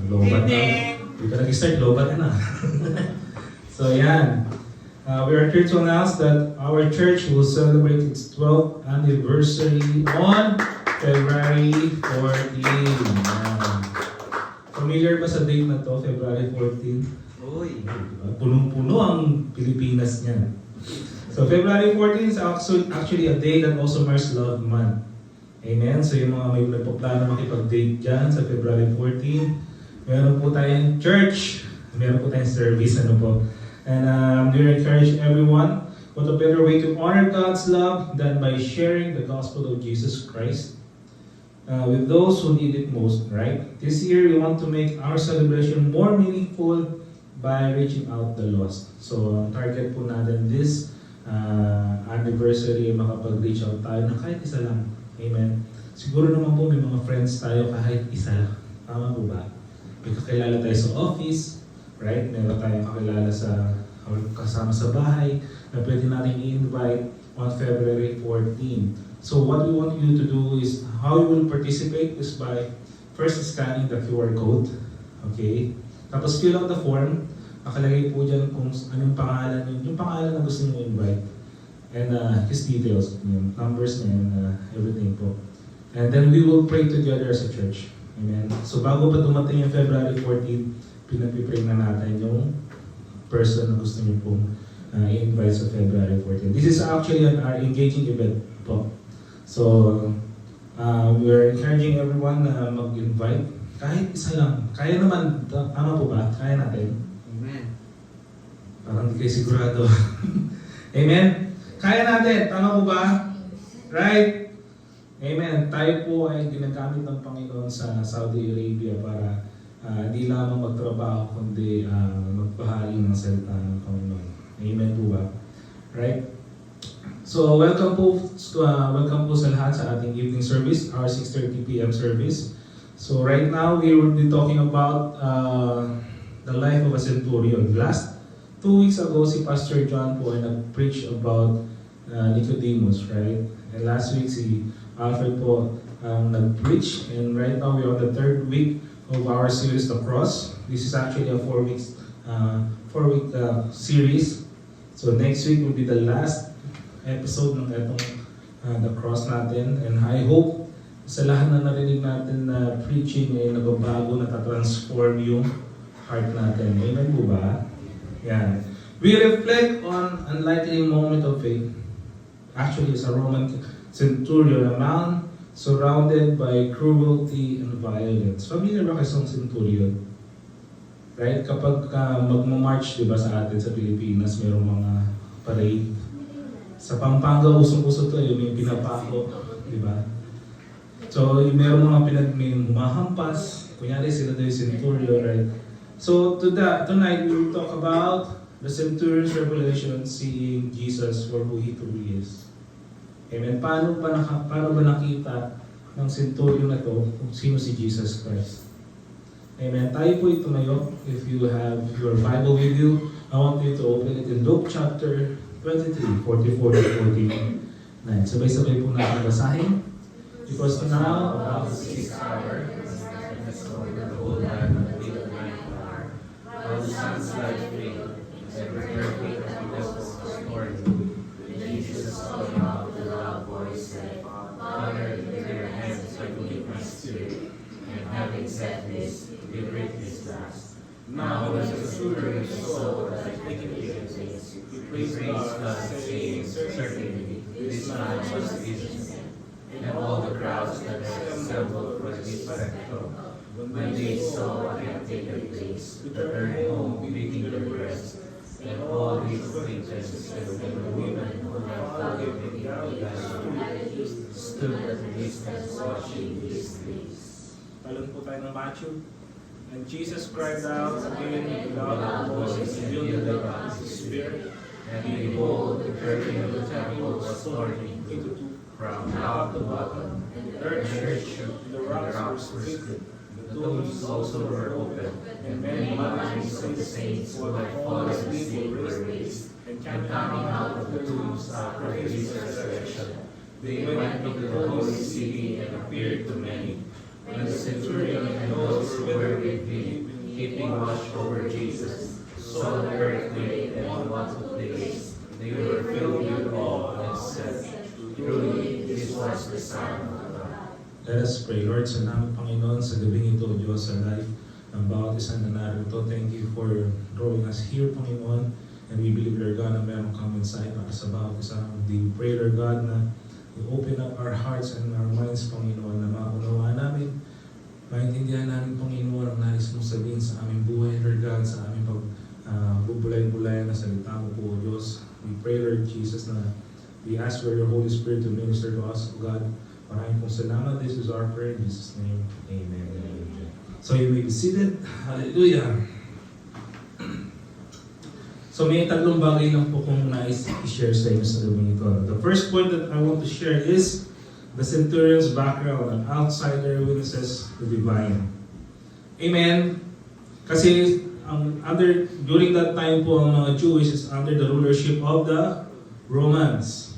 Lobat na. Hindi ka nag-start, lobat na. So yan. We are here to announce that our church will celebrate its 12th anniversary on February 14. Familiar ba sa date na to, February 14? Uy. Punong-puno ang Pilipinas niyan. So February 14 is actually a day that also marks Love Month. Amen? So yung mga may nagpaplano makipag-date dyan sa February 14, meron po tayong church, meron po tayong service, ano po. And we encourage everyone, what a better way to honor God's love than by sharing the gospel of Jesus Christ with those who need it most, right? This year, we want to make our celebration more meaningful by reaching out the lost. So, ang target po natin this anniversary, makapag-reach out tayo na kahit isa lang. Amen. Siguro naman po may mga friends tayo kahit isa lang. Tama po ba? May kakilala tayo sa office, right? Meron tayong kakilala sa kasama sa bahay na pwede natin i-invite on February 14. So what we want you to do is, how you will participate is by first scanning the QR code. Okay? Tapos fill out the form. Nakalagay po dyan kung anong pangalan yun. Yung pangalan na gusto nyo invite. And his details, yung numbers and everything po. And then we will pray together as a church. Amen? So bago pa dumating yung February 14, pinapipray na natin yung person na gusto niyo pong i-invite sa February 14. This is actually our engaging event po. So, we are encouraging everyone na mag-invite. Kahit isa lang. Kaya naman, tama po ba? Kaya natin? Amen. Parang hindi kayo sigurado. Amen? Kaya natin. Tama po ba? Right? Amen. Tayo po ay ginagamit ng Panginoon sa Saudi Arabia para di lamang magtrabaho, kundi magpahali ng salita ng Panginoon. Amen po ba? Right? So, welcome po sa lahat sa ating evening service, our 6:30 p.m. service. So, right now, we will be talking about the life of a centurion. Last 2 weeks ago, si Pastor John po ay nag-preach about Nicodemus, right? And last week, si Alfred po nag-preach. And right now, we're on the 3rd week of our series, The Cross. This is actually a 4-week series. So next week will be the last episode ng itong The Cross natin. And I hope sa lahat na narinig natin na preaching ay nagbabago, natatransform yung heart natin. Amen po ba? Yan. We reflect on unlikely moment of faith. Actually, it's a Roman centurion, a man surrounded by cruelty and violence. Familiar ba kayo sa centurion? Right? Kapag magmamarch, di ba, sa atin sa Pilipinas, mayroong mga parade. Sa Pampanga, usong-uso to, may pinapako, di ba? So, mayroong mga may humahampas, kunyari sila daw yung centurion, right? So, tonight, we will talk about the centurion's revelation, seeing Jesus for who he truly is. Amen. Paano ba nakita ng centurion na to kung sino si Jesus Christ? Amen. Tayo po tumayo. If you have your Bible with you, I want you to open it in Luke chapter 23, 44 to 49. Sabay-sabay po natin basahin. Because now, about the 6th hour, and the storm of the whole land of the 9th hour, while the sun's light failed, every earthquake and was stormy. Jesus calling out with a loud voice said, Father, into your hands I commit my spirit. And having said this, he breathed his last. Now when the centurion saw that it had taken place, he praised God, saying, Certainly, this man was Jesus. And all the crowds that had assembled for this spectacle, when they saw what had taken place, returned home beating their breasts. And all these acquaintances and the women who had followed him in stood at a distance watching these things. Talon po tayo ng Matthew. And Jesus cried out again with a loud voice and yielded up his spirit. And behold, the curtain of the temple was torn into two, from top to bottom. And the earth shook, and the rocks were split. The tombs also were opened, and many bodies of the saints who had fallen asleep were raised. And coming out of the tombs after his resurrection, they went into the holy city and appeared to many. When the centurion and those who were with watched over Jesus, so the earth made and on one place. They were filled with awe and said, truly, this was the Son of God. Let us pray. Lord, salamat Panginoon sa gabing ito, Diyos, sa life ng bawat isang na narito. Thank you for drawing us here, Panginoon. And we believe, Lord God, na meron kang mensahe para sa bawat isang. We pray, Lord God, na you open up our hearts and our minds, Panginoon, na maunawaan namin, maintindihan namin, Panginoon, ang nais mong sabihin sa aming buhay, Lord God, sa aming bubulay-bulay na salita mo po, Diyos. We pray, Lord Jesus, na we ask for your Holy Spirit to minister to us, O God. Maraming pong salamat. This is our prayer in Jesus' name. Amen. Amen. So you may be seated. Hallelujah. So may tatlong bagay lang po kong nais i-share sa inyo sa gabi ito. The first point that I want to share is the centurion's background, an outsider witnesses the divine. Amen. Kasi during that time po, ang mga Jewish is under the rulership of the Romans.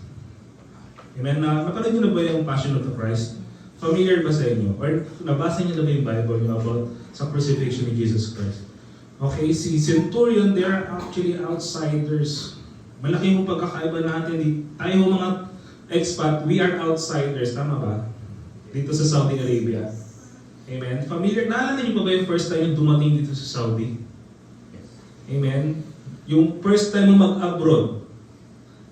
Amen. Napanood niyo na ba yung Passion of the Christ? Familiar ba sa inyo? Or nabasa niyo na ba yung Bible niyo about sa crucifixion ni Jesus Christ? Okay, si Centurion, they are actually outsiders. Malaki yung pagkakaiba natin. Tayo mga expat, we are outsiders. Tama ba? Dito sa Saudi Arabia. Amen. Familiar, naalala niyo pa ba yung first time yung dumating dito sa Saudi? Amen. Yung first time mo mag-abroad,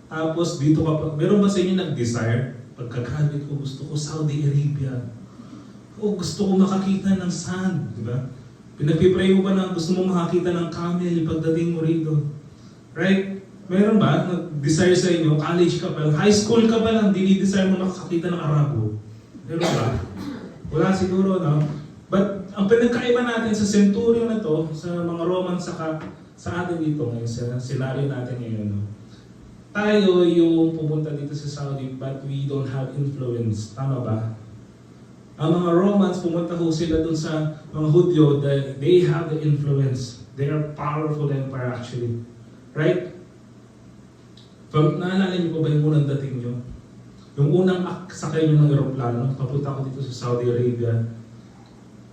tapos dito ka pa, meron ba sa inyo nag-desire? Pagka-graduate ko, gusto ko Saudi Arabia. O gusto ko makakita ng sand, di ba? Pinagpipray mo ba na gusto mo makakita ng camel pagdating mo rito? Right? Meron ba? Nag-desire sa inyo, college ka pa lang, high school ka pa lang, dinidesire mo makakita ng Arabo. Meron ba? Wala siguro, no? But ang pinagkaiba natin sa centurion na to, sa mga Roman, saka sa atin dito ngayon, sa scenario natin ngayon, no? Tayo yung pumunta dito sa Saudi but we don't have influence. Tama ba? Ang mga Romans, pumunta ho sila dun sa mga Hudyo, they have the influence. They are powerful empire actually. Right? Naalala niyo po ba yung unang dating nyo? Yung unang sakay nyo ng aeroplano, papunta ko dito sa Saudi Arabia,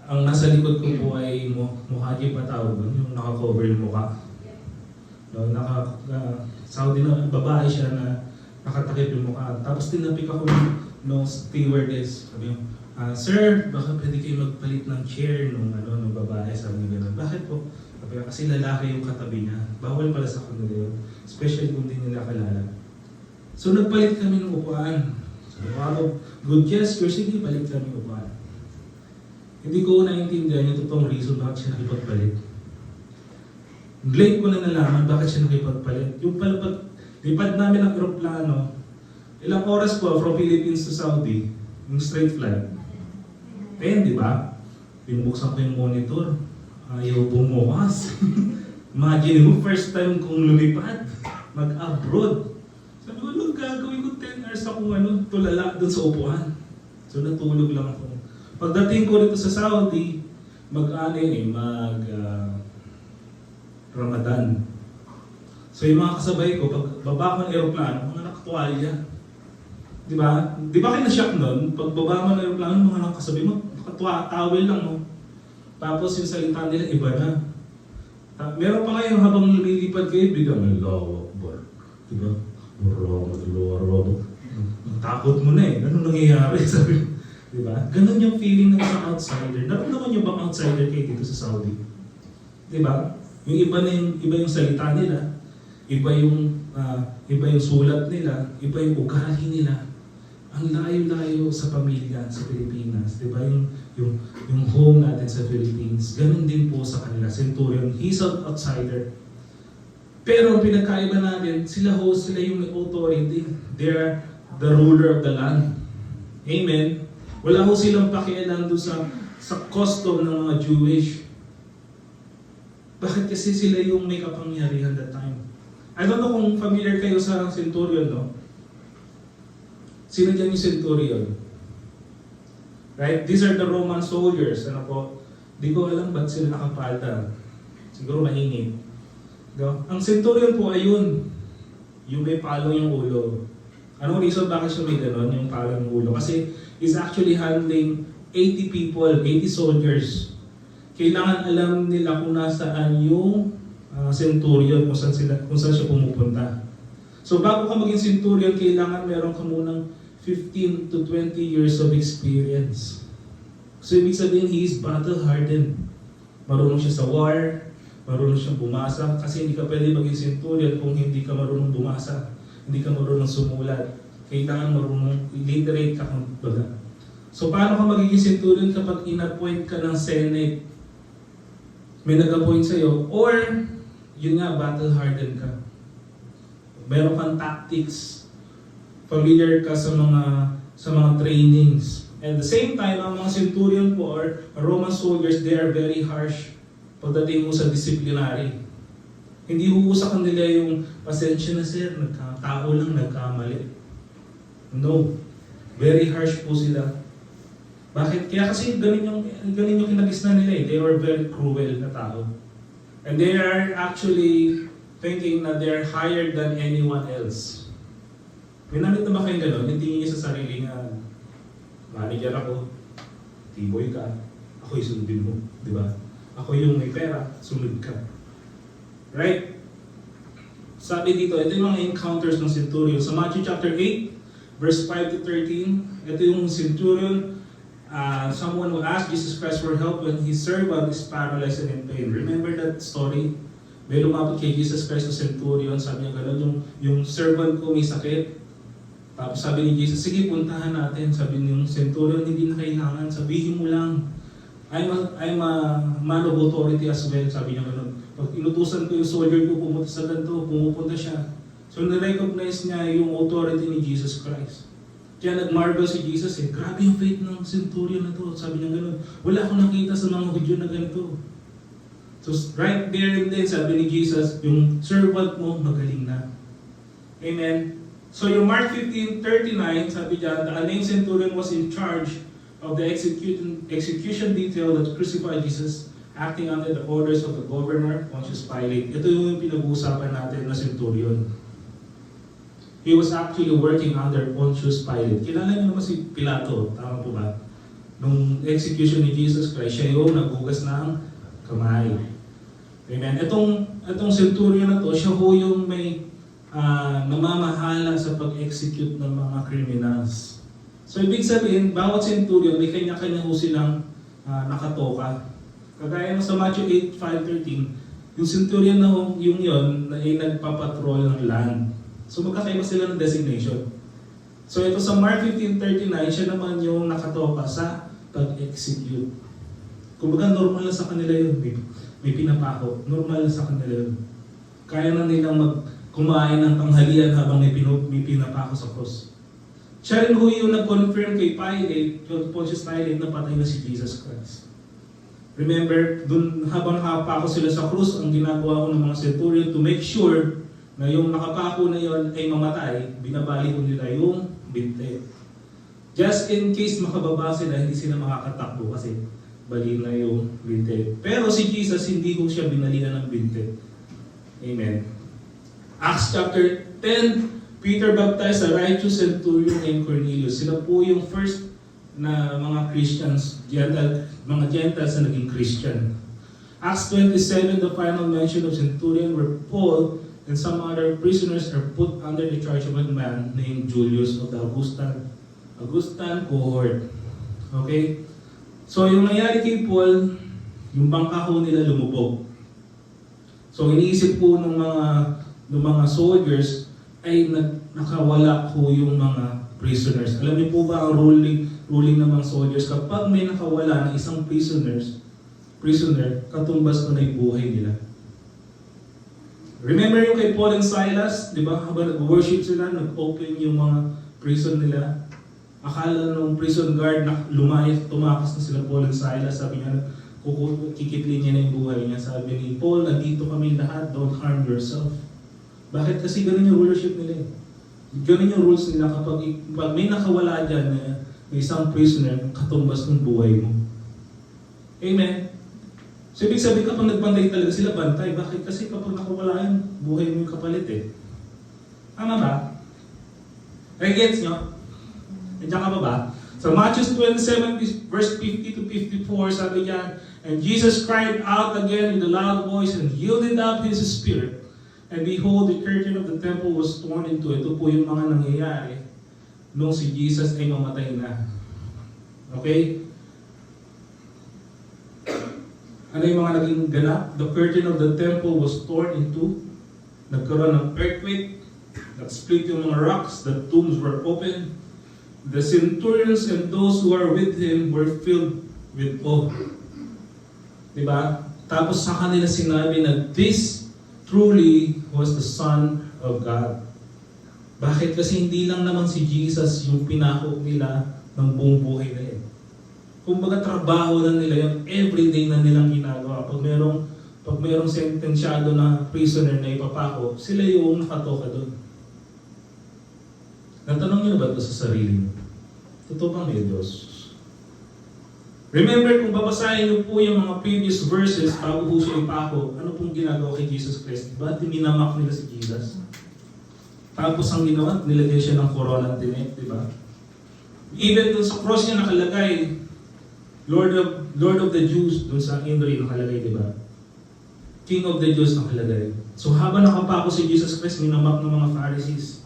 ang nasa likod ko po ay Muhajir pa tawag doon, yung naka-cover yung mukha. No, Saudi na babae siya na nakatakip yung mukha. Tapos tinapik ako ng stewardess. Sabi yung, sir, baka pwede kayo magpalit ng chair nung babae. Sabi niya gano'n. Bakit po? Sabi kasi lalaki yung katabi niya. Bawal pala sa kanila yun. Especially kung hindi nila kalala. So nagpalit kami ng upuan. So good gesture, sige, palit kami ng upuan. Hindi ko naiintindihan yung totoong reason bakit siya nakipagpalit. Late ko na nalaman bakit siya nakipagpalit. Yung lipad namin ng aeroplano, ilang oras po from Philippines to Saudi, yung straight flight. 10, di ba? Binuksan ko yung monitor. Ayaw bumukas. Imagine mo, first time kong lumipad, mag-abroad. Sabi ko, gagawin ko 10 hours akong tulala doon sa upuan. So natulog lang ako. Pagdating ko rito sa Saudi, Ramadan. So yung mga kasabay ko, pag baba ko ng aeroplano, mga nakatuwalya. Di ba? Di ba kayo na-shock nun? Pag baba mo ng aeroplano, mga nakasabay mo, towel lang mo. Tapos yung salita nila, iba na. Meron pa kayo habang lumilipad kayo, biglang Allahu Akbar. Di ba? Muro. Takot mo na eh. Ano nangyayari? Sabi mo. Diba? Ganun yung feeling ng isang outsider. Naramdaman nyo bang outsider kayo dito sa Saudi? Diba? Yung iba yung salita nila, iba yung sulat nila, iba yung ugali nila. Ang layo-layo sa pamilya sa Pilipinas. Diba? Yung home natin sa Philippines. Ganun din po sa kanila. Centurion, he's an outsider. Pero ang pinagkaiba natin, sila yung may authority. They're the ruler of the land. Amen? Wala ho silang pakialam doon sa custom ng mga Jewish. Bakit kasi sila yung may kapangyarihan that time? I don't know kung familiar kayo sa centurion, no? Sino dyan yung centurion? Right? These are the Roman soldiers. Ano po? Di ko alam ba't sila nakapalda. Siguro mainit. No? Ang centurion po ay yun. Yung may palong yung ulo. Anong reason bakit siya may ganon, yung palong yung ulo? Kasi is actually handling 80 people, 80 soldiers. kailangan alam nila kung nasaan yung centurion, kung saan siya pumupunta. So bago ka maging centurion, kailangan meron ka munang 15 to 20 years of experience. So ibig sabihin, he is battle-hardened. Marunong siya sa war, marunong siyang bumasa, kasi hindi ka pwede maging centurion kung hindi ka marunong bumasa, hindi ka marunong sumulat. Kailangan marunong illiterate ka kung baga. So paano ka magiging centurion kapag in-appoint ka ng Senate? May nag-appoint sa'yo, or yun nga, battle-hardened ka. Meron kang tactics, familiar ka sa mga trainings. At the same time, ang mga centurion po or Roman soldiers, they are very harsh pagdating mo sa disciplinary. Hindi huusakan nila yung pasensya na sir, tao lang nagkamali. No. Very harsh po sila. Bakit? Kaya kasi ganun yung kinagisnan nila eh. They were very cruel na tao. And they are actually thinking na they're higher than anyone else. May namit na ba kayong gano'n? Yung tingin niyo sa sarili nga, manager ako, T-boy ka, ako yung sundin mo, di ba? Ako yung may pera, sunod ka. Right? Sabi dito, ito yung mga encounters ng centurion. Sa Matthew chapter 8, verse 5 to 13, ito yung centurion, someone who asked Jesus Christ for help when his servant is paralyzed and in pain. Remember that story? May lumapit kay Jesus Christ sa centurion, sabi niya gano'n, yung servant ko may sakit. Tapos sabi ni Jesus, sige puntahan natin. Sabi ni centurion, hindi na kailangan, sabihin mo lang. I'm a man of authority as well, sabi niya gano'n. Pag inutusan ko yung soldier ko pumunta sa ganito, pumupunta siya. So na-recognize niya yung authority ni Jesus Christ. Kaya nag-marvel si Jesus eh, grabe yung faith ng centurion na to. Sabi niya gano'n, wala akong nakita sa mga Hudyo na ganito. So right there and then, sabi ni Jesus, yung servant mo magaling na. Amen? So yung Mark 15:39, sabi dyan, the unnamed centurion was in charge of the execution detail that crucified Jesus, acting under the orders of the governor, Pontius Pilate. Ito yung pinag-uusapan natin na centurion. He was actually working under Pontius Pilate. Kilala niyo naman si Pilato, tama po ba? Nung execution ni Jesus Christ, siya yung naghugas ng kamay. Amen. Itong centurion na to, siya ho yung may namamahala sa pag-execute ng mga criminals. So ibig sabihin, bawat centurion may kanya-kanya ho silang nakatoka. Kagaya mo sa Matthew 8:5-13, yung centurion na ho, yung yon na ay nagpapatrol ng land. So magkakaiba sila ng designation. So ito sa Mark 15:39, siya naman yung nakatoka sa pag-execute. Kumbaga normal na sa kanila yun. May pinapako. Normal na sa kanila yun. Kaya na nilang kumain ng tanghalian habang may pinapako sa cross. Siya rin ho yung nag-confirm kay Pilate, Pontius Pilate, na patay na si Jesus Christ. Remember, dun habang nakapako sila sa cross, ang ginagawa ko ng mga centurion to make sure na yung nakapako na yon ay mamatay, binabali ko nila yung binte. Just in case makababa sila, hindi sila makakatakbo kasi bali na yung binte. Pero si Jesus, hindi ko siya binalian ng binte. Amen. Acts chapter 10, Peter baptized a righteous centurion named Cornelius. Sila po yung first na mga Christians, mga Gentiles na naging Christian. Acts 27, the final mention of centurion where Paul and some other prisoners are put under the charge of a man named Julius of the Augustan cohort. Okay? So yung nangyari kay Paul, yung bangka ho nila lumubog. So iniisip po ng mga soldiers ay nakawala ho yung mga prisoners. Alam niyo po ba ang ruling ng mga soldiers, kapag may nakawala na isang prisoner, katumbas ko na yung buhay nila. Remember yung kay Paul and Silas, di ba? Habang nag-worship sila, nag-open yung mga prison nila. Akala nung prison guard na tumakas na sila Paul and Silas. Sabi niya, kikitlin niya na yung buhay niya. Sabi ni Paul, nandito kami lahat, don't harm yourself. Bakit? Kasi ganun yung rulership nila. Ganun yung rules nila. Kapag may nakawala dyan na isang prisoner, katumbas ng buhay mo. Amen? So ibig sabihin kapag nagbantay talaga sila, bantay. Bakit? Kasi kapag nakawala yun, buhay mo yung kapalit eh. Tama ba? Ay, gets nyo? Nandiyan ka ba ba? So Matthew 27 verse 50 to 54, sabi niyan, And Jesus cried out again in a loud voice and yielded up his spirit. And behold, the curtain of the temple was torn in two. Ito po yung mga nangyayari nung si Jesus ay mamatay na. Okay? Ano yung mga naging ganap? The curtain of the temple was torn in two. Nagkaroon ng earthquake. Nag-split yung mga rocks. The tombs were open. The centurions and those who are with him were filled with awe. Diba? Tapos sa kanila sinabi na this truly was the Son of God. Bakit? Kasi hindi lang naman si Jesus yung pinako nila ng buong buhay na yun. Kumbaga trabaho na nila yung everyday na nilang ginagawa. Pag merong sentensyado na prisoner na ipapako, sila yung nakatoka doon. Natanong niyo na ba ito sa sarili niyo? Totoo bang may Diyos? Remember, kung babasahin niyo po yung mga previous verses bago po siya ipako, ano pong ginagawa kay Jesus Christ? Diba? Minamak nila si Jesus. Tapos ang ginawa, nilagay siya ng corona ng tinik, diba? Even dun sa cross niya nakalagay, Lord of the Jews, dun sa Indri nakalagay, diba? King of the Jews nakalagay. So habang nakapako si Jesus Christ, minamak ng mga Pharisees.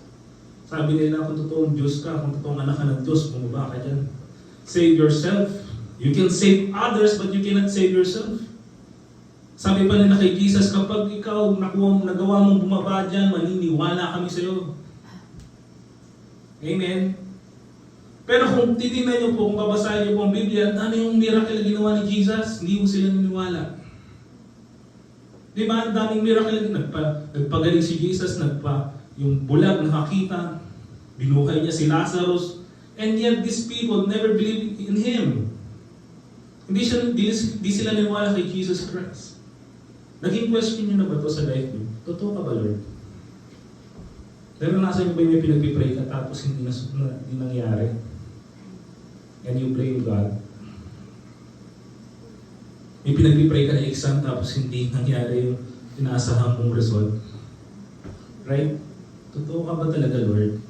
Sabi nila, kung totoong Diyos ka, kung totoong anak ka ng Diyos, bumaba ka dyan. Save yourself. You can save others, but you cannot save yourself. Sabi pa nila kay Jesus, kapag ikaw nagawa mong bumaba dyan, maniniwala kami sa iyo. Amen? Pero kung titignan niyo po, kung babasahin niyo po ang Biblia, ano yung miracle na ginawa ni Jesus? Hindi mo sila niniwala. Di ba? Ang daming miracle. Nagpagaling si Jesus, yung bulag nakakita, binuhay niya si Lazarus, and yet these people never believed in Him. Hindi sila naniwala kay Jesus Christ. Naging question niyo na ba ito sa life niyo? Totoo ka ba, Lord? Pero nasa niyo ba yung may pinagpipray ka tapos hindi nangyari? And you blame God? May pinagpipray ka na exam tapos hindi nangyari yung inaasahan mong result? Right? Totoo ka ba talaga, Lord?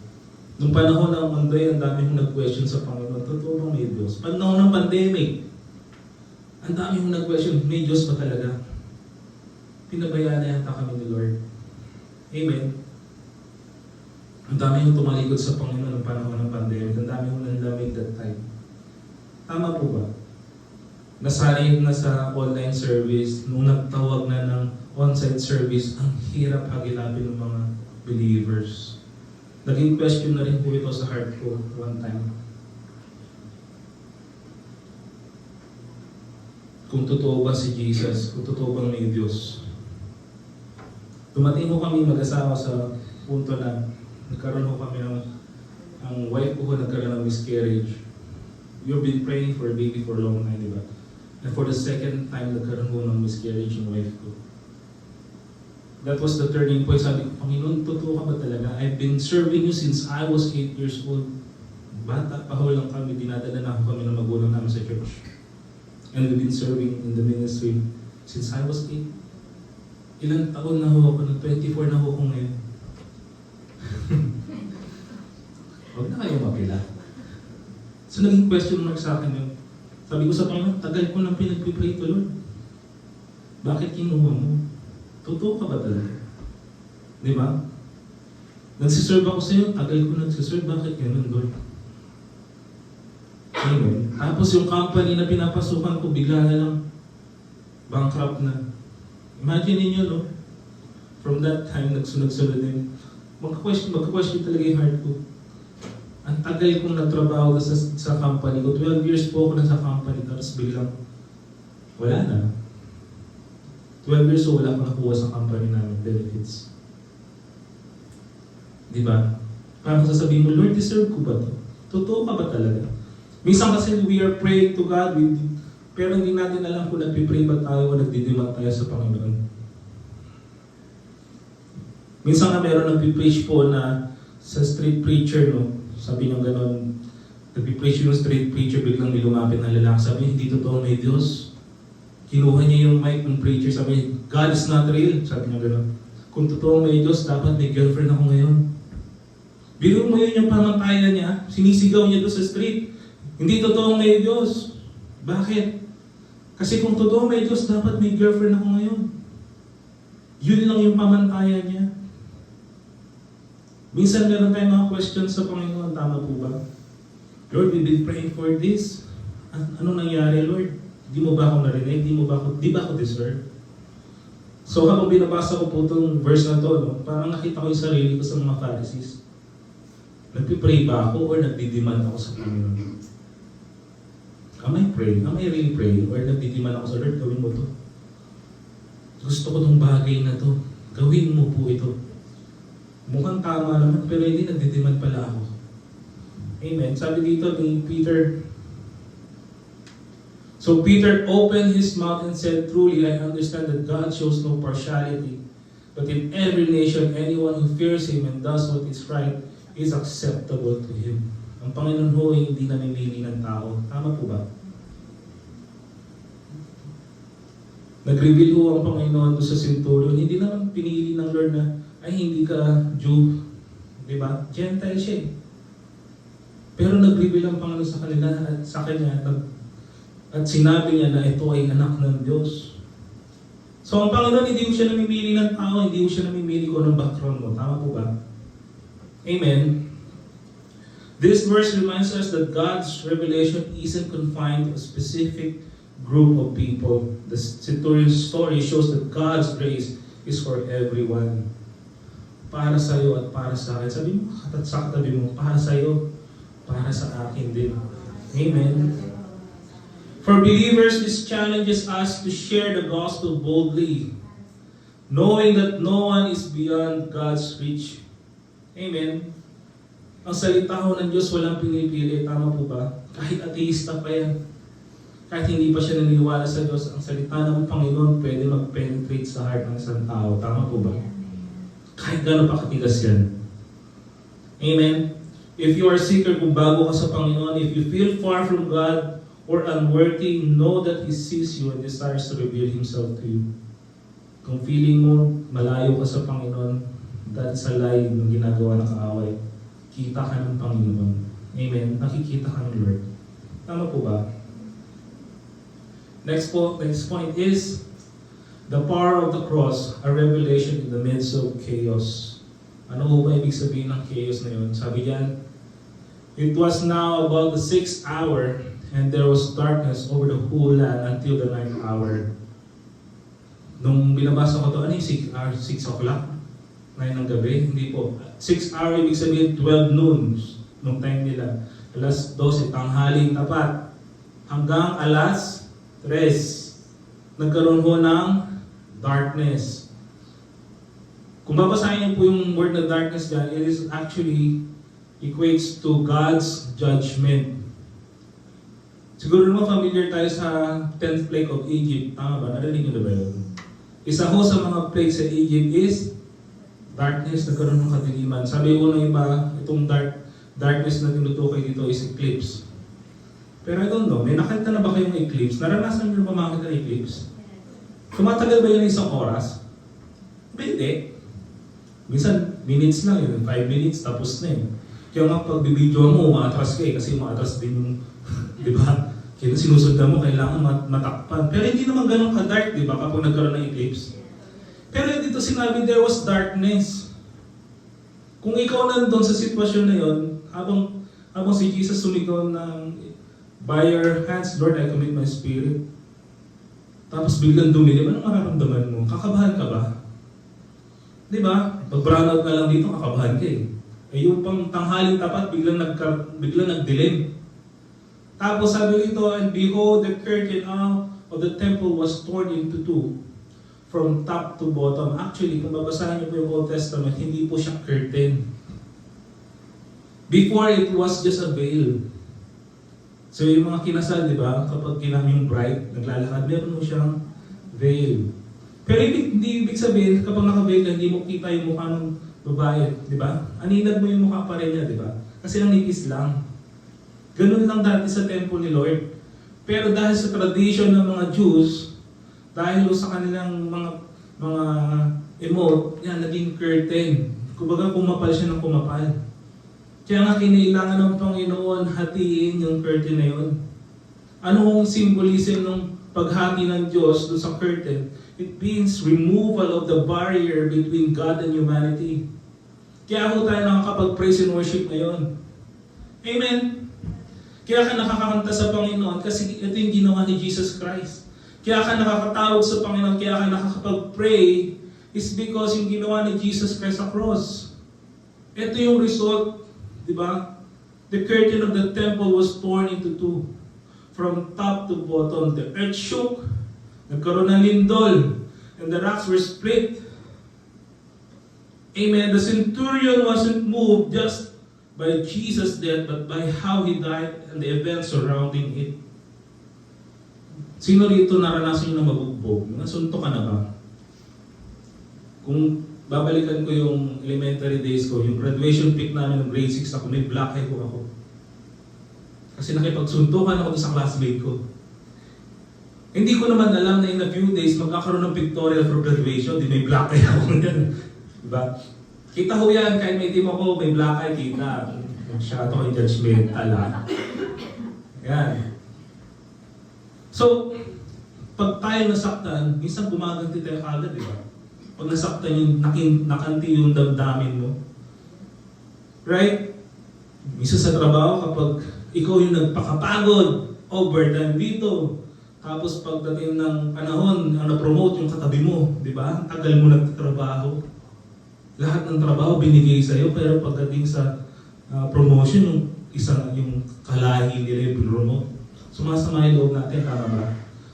Nung panahon ng Monday, ang dami kong nag-question sa Panginoon, totoo bang may Diyos? Panahon ng pandemic, ang dami kong nag-question, may Diyos ba talaga? Pinabayaan na yata kami ni Lord. Amen? Ang dami kong tumalikod sa Panginoon ng panahon ng pandemic, ang dami kong nanlamig that time. Tama po ba? Nasanay na sa online service, nung nagtawag na ng on-site service, ang hirap hagilapin ng mga believers. Naging question na rin po ito sa heart ko one time. Kung totoo ba si Jesus, kung totoo bang may Diyos. Dumating ho kami mag-asawa sa punto na nagkaroon ho kami ang wife ko nagkaroon ng miscarriage. You've been praying for a baby for a long time, di ba? And for the second time, nagkaroon ho ng miscarriage yung wife ko. That was the turning point. Sabi ko, Panginoon, totoo ka ba talaga? I've been serving you since I was 8 years old. Bata pa ho lang kami, dinadala na ho kami ng magulang namin sa church. And we've been serving in the ministry since I was 8. Ilang taon na ho ako, 24 na ho ako ngayon. Huwag na kayo mapila. So naging question mark sa akin yun. Sabi ko sa Panginoon, tagal ko nang pinagpipray ko, Lord. Bakit kinuha mo? Totoo ka ba talaga? Di ba? Nagsiserve ako sa iyo, tagal ko nagsiserve, bakit ganun, Lord? Amen. Tapos yung company na pinapasukan ko, bigla na lang bankrupt na. Imagine niyo, no? From that time, nagsunod-sunod din. Magka-question talaga yung heart ko. Ang tagal kong nagtrabaho sa company ko. 12 years po ako na sa company, tapos biglang wala na. 12 years old, wala akong nakuha sa company namin, benefits. Di ba? Parang sasabihin mo, Lord, deserve ko ba ito? Totoo ka ba talaga? Minsan kasi we are praying to God, pero hindi natin alam kung nagpipray ba tayo o nagdidimat tayo sa Panginoon. Minsan na meron nagpipreach po na sa street preacher, no? Sabi niyo gano'n, nagpipreach yung street preacher, biglang may lumapit na lalaki. Sabi niya, hindi totoo may Diyos. Kinuha niya yung mic ng preacher, sabi niya, God is not real. Sabi niya gano'n. Kung totoo may Diyos, dapat may girlfriend ako ngayon. Biro mo yun yung pamantayan niya, sinisigaw niya doon sa street. Hindi totoong may Diyos. Bakit? Kasi kung totoo may Diyos, dapat may girlfriend ako ngayon. Yun lang yung pamantayan niya. Minsan meron tayong mga questions sa Panginoon, tama po ba? Lord, we've been praying for this. Anong nangyari, Lord? Di mo ba ako narinig? Di ba ako deserve? So habang binabasa ko po itong verse na to, no, parang nakita ko yung sarili ko sa mga Pharisees. Nagpipray ba ako or nagdidemand ako sa Panginoon? Am I praying? Am I really praying? Or nagdidemand ako sa Lord, gawin mo to. Gusto ko tong bagay na to. Gawin mo po ito. Mukhang tama naman, pero hindi nagdidemand pala ako. Amen. Sabi dito ni Peter, so Peter opened his mouth and said, "Truly, I understand that God shows no partiality, but in every nation, anyone who fears Him and does what is right is acceptable to Him." Ang Panginoon ho ay hindi namimili ng tao. Tama po ba? Nag-reveal ho ang Panginoon doon sa centurion. Hindi naman pinili ng Lord na, ay hindi ka Jew. Diba? Gentile siya eh. Pero nag-reveal ang Panginoon sa kanila at sa kanya at sinabi niya na ito ay anak ng Diyos. So ang Panginoon hindi ko siya namimili ng tao, hindi ko siya namimili kung anong background mo. Tama po ba? Amen. This verse reminds us that God's revelation isn't confined to a specific group of people. The centurion's story shows that God's grace is for everyone. Para sa iyo at para sa akin. Sabi mo, sa katabi mo, para sa iyo, para sa akin din. Amen. For believers, this challenges us to share the gospel boldly, knowing that no one is beyond God's reach. Amen. Ang salita ho ng Diyos walang pinipili, tama po ba? Kahit ateista pa yan. Kahit hindi pa siya naniniwala sa Diyos, ang salita ng Panginoon pwede mag-penetrate sa heart ng isang tao. Tama po ba? Kahit gano'n pa katigas yan. Amen? If you are seeker, kung bago ka sa Panginoon, if you feel far from God or unworthy, know that He sees you and desires to reveal Himself to you. Kung feeling mo malayo ka sa Panginoon, dahil sa lie ng ginagawa ng kaaway, kita ka ng Panginoon. Amen? Nakikita ka ng Lord. Tama po ba? Next point is the power of the cross, a revelation in the midst of chaos. Ano ho ba ibig sabihin ng chaos na yun? Sabi yan, it was now about the 6th hour, and there was darkness over the whole land until the 9th hour. Nung binabasa ko to, ano yung 6 hours? 6 o'clock? 9 ng gabi? Hindi po. 6 hour, ibig sabihin 12 noon nung time nila. Alas 12, tanghaling tapat. Hanggang alas 3. Nagkaroon ho ng darkness. Kung babasahin niyo po yung word na darkness dyan, it is actually equates to God's judgment. Siguro naman familiar tayo sa 10th plague of Egypt. Tama ba? Narinig niyo na ba yun? Isa ho sa mga plague sa Egypt is darkness, nagkaroon ng kadiliman. Sabi ko ng iba, itong darkness na tinutukoy dito is eclipse. Pero I don't know, may nakita na ba kayong eclipse? Naranasan niyo ba makita ng eclipse? Tumatagal ba yun isang oras? Hindi. Minsan, minutes lang yun. 5 minutes, tapos na yun. Kaya nga pag bibidyo mo, maatras ka eh. Kasi maatras din yung, di ba? Kaya sinusundan mo, kailangan matakpan. Pero hindi naman ganun ka-dark, di ba? Kapag nagkaroon ng eclipse. Pero dito sinabi, there was darkness. Kung ikaw nandun sa sitwasyon na yun, habang si Jesus sumigaw ng, by your hands, Lord, I commit my spirit. Tapos biglang dumilim, anong mararamdaman mo? Kakabahan ka ba? Di ba? Pag brownout na lang dito, kakabahan ka eh. Eh yung pang tanghaling tapat, biglang nagdilim. Tapos sabi dito, and behold, the curtain of the temple was torn into two, from top to bottom. Actually, kung babasahin niyo po yung Old Testament, hindi po siya curtain. Before, it was just a veil. So yung mga kinasal, di ba? Kapag yung bride, naglalakad, meron mo siyang veil. Pero hindi ibig sabihin, kapag naka-veil, hindi mo kita yung mukha ng babae, di ba? Aninag mo yung mukha pa rin niya, di ba? Kasi ang nipis lang. Ganun lang dati sa temple ni Lord. Pero dahil sa tradition ng mga Jews, dahil sa kanilang mga emote, yan, naging curtain. Kumbaga pumapal siya ng pumapal. Kaya nga kinailangan ng Panginoon hatiin yung curtain na yun. Ano ang symbolism ng paghati ng Diyos doon sa curtain, it means removal of the barrier between God and humanity. Kaya ako tayo nakakapag-praise and worship ngayon. Amen? Kaya ka nakakakanta sa Panginoon kasi ito yung ginawa ni Jesus Christ. Kaya ka nakakatawag sa Panginoon, kaya ka nakakapag-pray is because yung ginawa ni Jesus Christ sa cross. Ito yung result, di ba? The curtain of the temple was torn into two. From top to bottom, the earth shook, nagkaroon ng lindol, and the rocks were split. Amen. The centurion wasn't moved just by Jesus' death, but by how He died and the events surrounding it. Sino rito naranasan yung mabugbog? Nasunto ka na ba? Kung babalikan ko yung elementary days ko, yung graduation pic namin ng grade 6 ako, may black eye ko ako. Kasi nakipagsuntukan ako sa classmate ko. Hindi ko naman alam na in a few days magkakaroon ng pictorial for graduation, di may black eye ako yan. Diba? Kita ko yan, kahit may team ako, may black eye, kita. Masyado ko yung judgmental ha. Yan. So, pag tayo nasaktan, minsan gumaganti tayo agad, di ba? Pag nasaktan yung nakanti yung damdamin mo. Right? Minsan sa trabaho, kapag ikaw yung nagpakapagod, overtime dito, tapos pagdating ng panahon, na-promote yung katabi mo, di ba? Ang tagal mo nagtatrabaho. Lahat ng trabaho binigay sa'yo, pero pagdating sa promotion, yung kalahi nila yung promote. Sumasama yung loob natin, tama ba?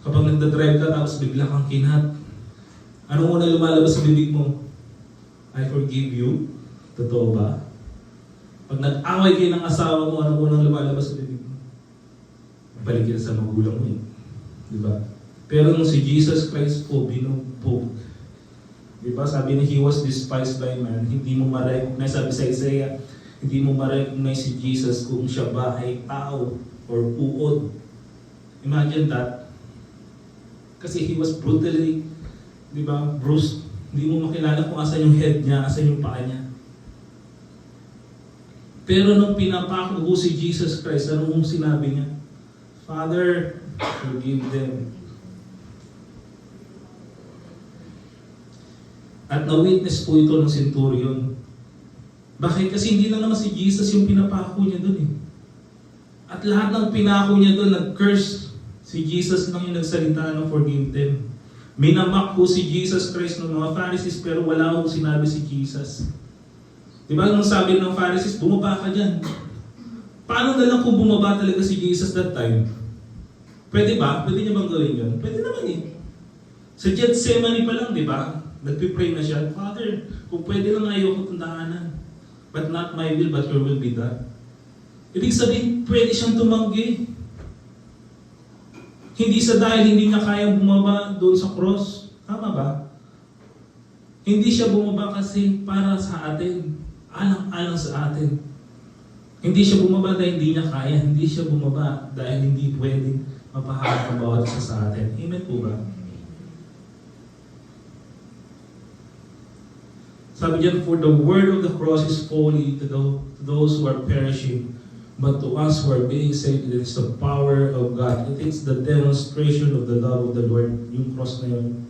Kapag nagdadrive ka, tapos bigla kang kinat, ano muna lumalabas sa bibig mo? I forgive you. Totoo ba? Pag nag-away kayo ng asawa mo, ano unang lumalabas sa bibig mo? Balik yan sa magulang mo. Diba? Pero nung si Jesus Christ po, binugbog. Diba? Sabi niya, He was despised by man. Hindi mo ma-recognize, sabi sa Isaiah, hindi mo ma-recognize si Jesus kung siya ba ay tao or uod. Imagine that. Kasi He was brutally, diba, bruised. Hindi mo makilala kung asan yung head niya, asan yung paa niya. Pero nung pinapako si Jesus Christ, anong sinabi niya? Father, forgive them. At na-witness po ito ng centurion. Bakit? Kasi hindi na naman si Jesus yung pinapako niya doon eh. At lahat ng pinako niya doon, nag-curse. Si Jesus lang yung nagsalita ng forgive them. Minamak po si Jesus Christ ng mga Pharisees, pero wala akong sinabi si Jesus. Diba nung sabi ng Pharisees, bumaba ka dyan. Paano na lang kung bumaba talaga si Jesus that time? Pwede ba? Pwede niya bang gawin yun? Pwede naman eh. Sa Gethsemane pa lang, di ba? Nagpipray na siya, Father, kung pwede lang ayoko itong daanan. But not my will, but your will be done. Ibig sabihin, pwede siyang tumanggi. Hindi sa dahil hindi niya kayang bumaba doon sa cross. Tama ba? Hindi siya bumaba kasi para sa atin. Alang-alang sa atin. Hindi siya bumaba dahil hindi niya kaya. Hindi siya bumaba dahil hindi pwedeng mapaharap ang bawat isa sa atin. Amen po ba? Sabi diyan, for the word of the cross is folly to those who are perishing, but to us who are being saved, it is the power of God. It is the demonstration of the love of the Lord. Yung cross na yun.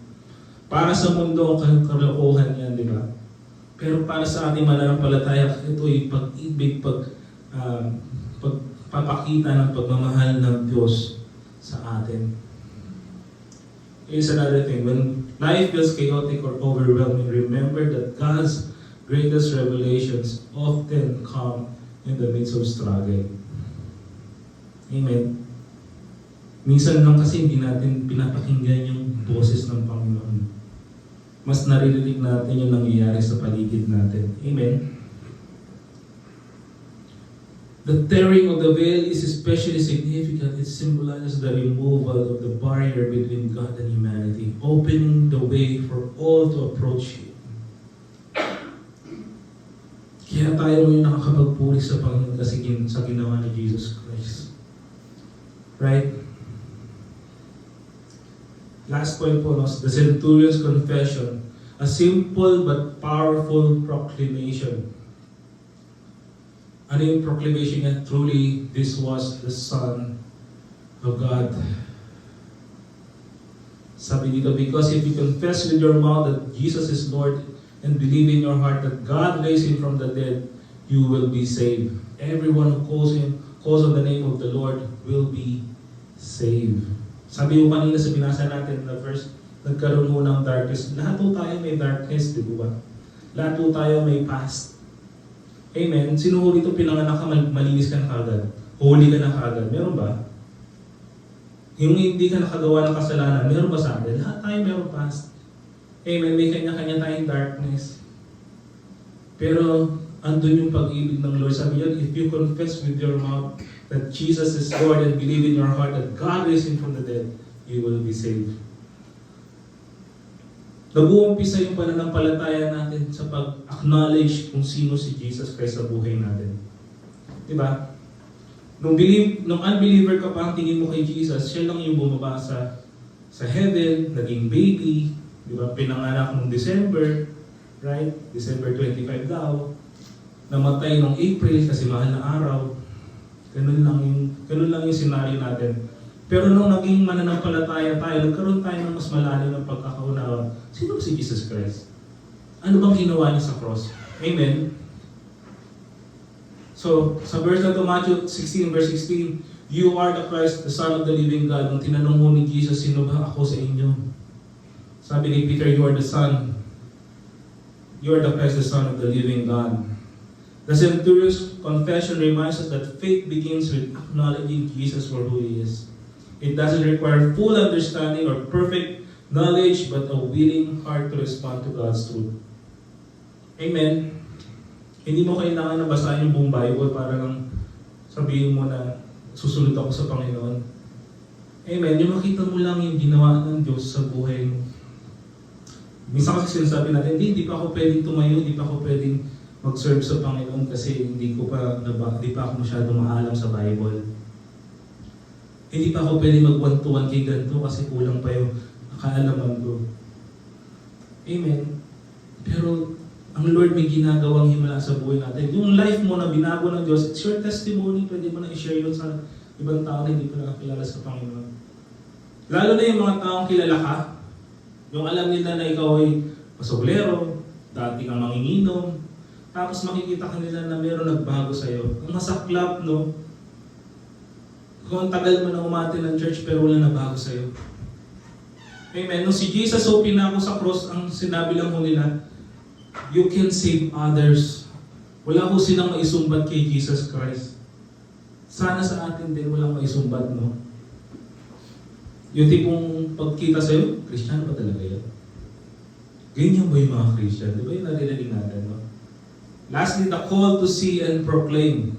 Para sa mundo, kalokohan yan, di ba? Pero para sa ating mananampalataya, ito ay pag-ibig, pagpapakita ng pagmamahal ng Diyos sa atin. Here's another thing. When life feels chaotic or overwhelming, remember that God's greatest revelations often come in the midst of struggle. Amen. Minsan lang kasi hindi natin pinapakinggan yung boses ng Panginoon. Mas naririnig natin yung nangyayari sa paligid natin. Amen. The tearing of the veil is especially significant. It symbolizes the removal of the barrier between God and humanity, opening the way for all to approach Him. Kaya tayo ngayon nakakapagpuri sa Panginoon kasi sa ginawa ni Jesus Christ. Right? Last point po, the centurion's confession, a simple but powerful proclamation. Ano yung proclamation niya? Truly, this was the Son of God. Sabi dito, because if you confess with your mouth that Jesus is Lord and believe in your heart that God raised Him from the dead, you will be saved. Everyone who calls on the name of the Lord will be saved. Sabi mo kanina sa binasa natin na verse, nagkaroon mo ng darkness. Lahat po tayo may darkness, di ba? Lahat po tayo may past. Amen. Sino ho dito pinanganak ka, malinis ka na kagad? Holy ka na kagad? Meron ba? Yung hindi ka nakagawa ng kasalanan, meron ba sa atin? Lahat tayo meron past. Amen. May kanya-kanya tayong darkness. Pero, andun yung pag-ibig ng Lord. Sabi niya, if you confess with your mouth that Jesus is Lord and believe in your heart that God raised Him from the dead, you will be saved. Nag-uumpisa yung pananampalataya natin sa pag-acknowledge kung sino si Jesus Christ sa buhay natin. Diba? Nung unbeliever ka pa, ang tingin mo kay Jesus, siya lang yung bumaba sa heaven, naging baby, di ba? Pinanganak nung December, right? December 25 daw. Namatay nung April kasi mahal na araw. Ganun lang yung senaryo natin. Pero nung naging mananampalataya tayo, nagkaroon tayo ng mas malalim ng pagkakaunawa. Sino si Jesus Christ? Ano bang ginawa niya sa cross? Amen? So, sa verse na to, Matthew 16, verse 16, you are the Christ, the Son of the living God. Nung tinanong mo ni Jesus, sino ba ako sa inyo? Sabi ni Peter, you are the Son. You are the Christ, the Son of the living God. The centurion's confession reminds us that faith begins with acknowledging Jesus for who He is. It doesn't require full understanding or perfect knowledge, but a willing heart to respond to God's truth. Amen. Hindi mo kailangan na basahin yung buong Bible para lang sabihin mo na susunod ako sa Panginoon. Amen. Yung makita mo lang yung ginawa ng Diyos sa buhay mo. Minsan kasi sinasabi natin, hindi pa ako pwedeng tumayo, hindi pa ako pwedeng mag-serve sa Panginoon kasi hindi pa ako masyadong maalam sa Bible. Hindi pa ako pwedeng mag-one-to-one kay ganito kasi kulang pa yung kaalaman ko. Amen. Pero ang Lord may ginagawang himala sa buhay natin. Yung life mo na binago ng Diyos, it's your testimony. Pwede mo na i-share yun sa ibang tao na hindi pa nakakilala sa Panginoon. Lalo na yung mga taong kilala ka, yung alam nila na ikaw ay pasoblero, dati kang manginginom, tapos makikita ka nila na mayroon nagbago sa'yo. Ang masaklap, no? Kung tagal mo na umati ng church pero wala nabago sa'yo. Amen. Nung si Jesus pinako sa cross, ang sinabi lang ko nila, you can save others. Wala ko silang maisumbat kay Jesus Christ. Sana sa atin din walang maisumbat, no? Yung tipong pagkita sa'yo, Kristiyano ba talaga yan? Ganyan ba yung mga Christian? Di ba yung narinig natin, no? Lastly, the call to see and proclaim.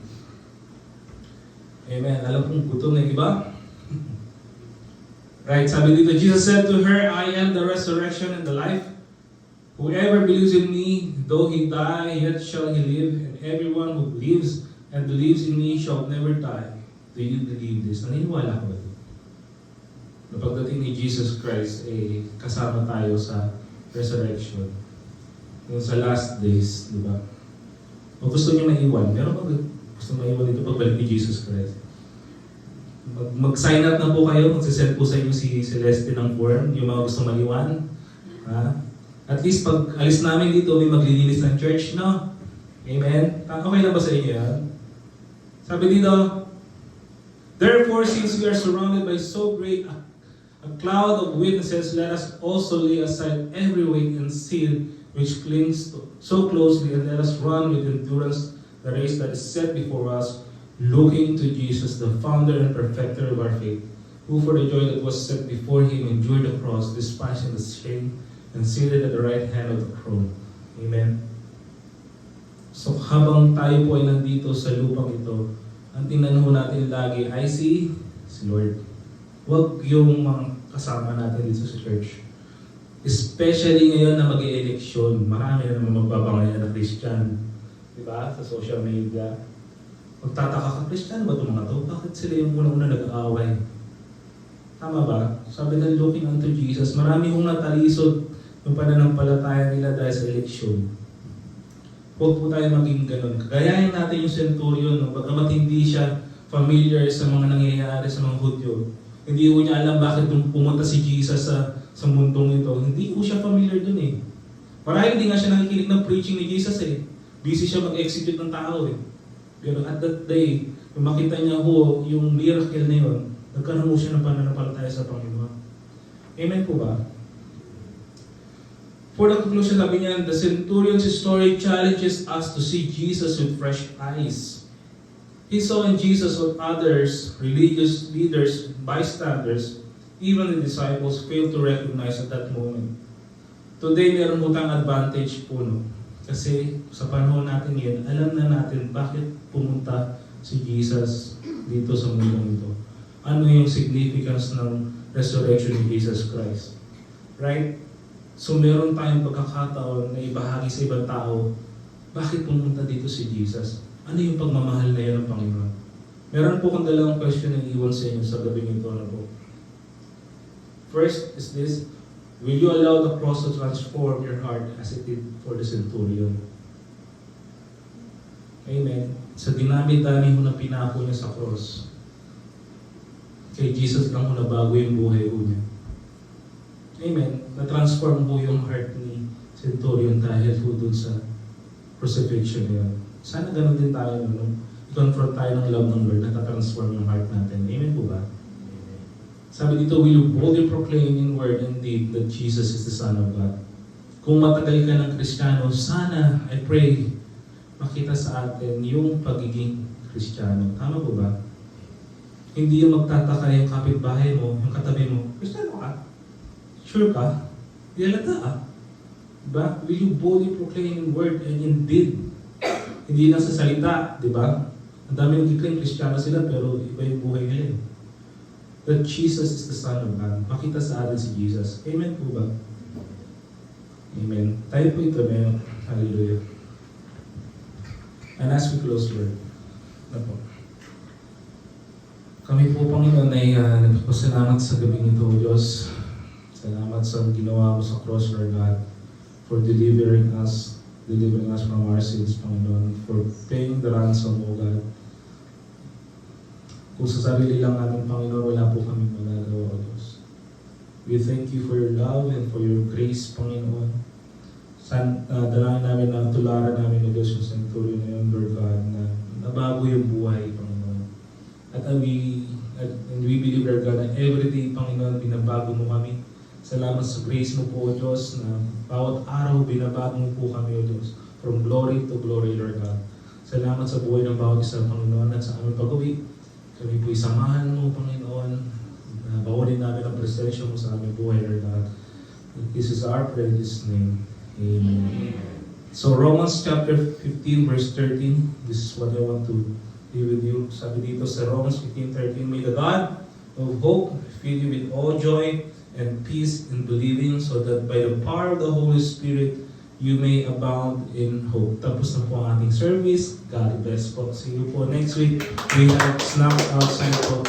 Amen. Alam kong gutom na yung iba. Right, sabi dito, Jesus said to her, I am the resurrection and the life. Whoever believes in me, though he die, yet shall he live, and everyone who lives and believes in me shall never die. Do you believe this? Naniniwala ko ba ito? Na pagdating ni Jesus Christ, kasama tayo sa resurrection. Yung sa last days, di ba? O gusto niyo maiwan? Meron ba gusto maiwan dito pagbalik ni Jesus Christ? Mag-sign up na po kayo, magsisend po sa inyo si Celeste ng form, yung mga gusto maiwan. Ha? At least pag alis namin dito, may maglilinis ng church, no? Amen? Okay na ba sa inyo yan? Sabi dito, therefore, since we are surrounded by so great a cloud of witnesses, let us also lay aside every weight and sin which clings so closely, and let us run with endurance the race that is set before us, looking to Jesus, the founder and perfecter of our faith, who for the joy that was set before Him endured the cross, despising the shame, and seated at the right hand of the throne. Amen? So habang tayo po ay nandito sa lupang ito, ang tingnan ho natin lagi ay si Lord. Huwag yung mga kasama natin dito sa church. Especially ngayon na mag-i-eleksyon, marami na naman magbabangayan na Christian. Diba? Sa social media. Magtataka ka, Christian ba itong mga to? Bakit sila yung unang-una nag-aaway? Tama ba? Sabi na looking unto Jesus, marami hong natalisod yung pananampalataya nila dahil sa eleksyon. Huwag po tayo maging ganun. Kagayahin natin yung centurion, no? Bagamat hindi siya familiar sa mga nangyayari sa mga Hudyo. Hindi ko niya alam bakit nung pumunta si Jesus sa sa mundong ito, hindi ko siya familiar dun eh. Marahil hindi nga siya nakikinig ng preaching ni Jesus eh. Busy siya mag-execute ng tao eh. Pero at that day, kung makita niya ho yung miracle na yun, nagkaroon mo siya ng pananampalataya sa Panginoon. Amen po ba? For the conclusion, sabi niya, the centurion's story challenges us to see Jesus with fresh eyes. He saw in Jesus what others, religious leaders, bystanders, even the disciples failed to recognize at that moment. Today, meron po tayong advantage po, no? Kasi sa panahon natin ngayon, alam na natin bakit pumunta si Jesus dito sa mundong ito. Ano yung significance ng resurrection ni Jesus Christ. Right? So meron tayong pagkakataon na ibahagi sa ibang tao, bakit pumunta dito si Jesus? Ano yung pagmamahal na yan ng Panginoon? Meron po kong dalawang question na iwan sa inyo sa gabi nito na po. First is this, will you allow the cross to transform your heart as it did for the centurion? Amen. Sa dinami-dami ho na pinako niya sa cross, kay Jesus lang ho nabago yung buhay ho niya. Amen. Na-transform ho yung heart ni centurion dahil ho dun sa crucifixion niya. Sana ganun din tayo, no? I-confront tayo ng love ng Lord, natatransform yung heart natin. Amen po ba? Sabi dito, will you boldly proclaim in word and deed that Jesus is the Son of God? Kung matagal ka ng Kristiyano, sana, I pray, makita sa atin yung pagiging Kristiyano. Tama po ba? Hindi yung magtataka yung kapitbahay mo, yung katabi mo, Kristiyano ka? Sure ka? Yalata ka? Diba? Will you boldly proclaim in word and in deed? Hindi lang sa salita, di ba? Ang dami nagkiklaim Kristiyano sila, pero iba yung buhay nila. That Jesus is the Son of God. Makita sa atin si Jesus. Amen po ba? Amen. Tayo po ito ngayon. Hallelujah. And as we close, Lord, na po. Kami po, Panginoon, ay nagpapasalamat sa gabi nito, Diyos. Salamat sa ginawa mo sa cross, Lord God, for delivering us from our sins, Panginoon, for paying the ransom, O God. Kung sa sarili lang namin, Panginoon, wala po kami magagawa, O Diyos. We thank you for your love and for your grace, Panginoon. Dalangin namin na tularan namin, O Diyos, yung centurion na yun, Lord God, na nabago yung buhay, Panginoon. At we believe, Lord God, na every day, Panginoon, binabago mo kami. Salamat sa grace mo po, O Diyos, na bawat araw binabago mo po kami, O Diyos. From glory to glory, Lord God. Salamat sa buhay ng bawat isa, Panginoon, at sa aming pag-uwi. Kami po'y samahan mo, Panginoon. Bawanin namin ang presensya mo sa aming buhay, Lord God. This is our prayer in His name. Amen. So Romans chapter 15 verse 13, this is what I want to be with you. Sabi dito sa Romans 15:13, may the God of hope fill you with all joy and peace in believing, so that by the power of the Holy Spirit, you may abound in hope. Tapos na po ang ating service. God bless po. See you po next week. We have snack outside po.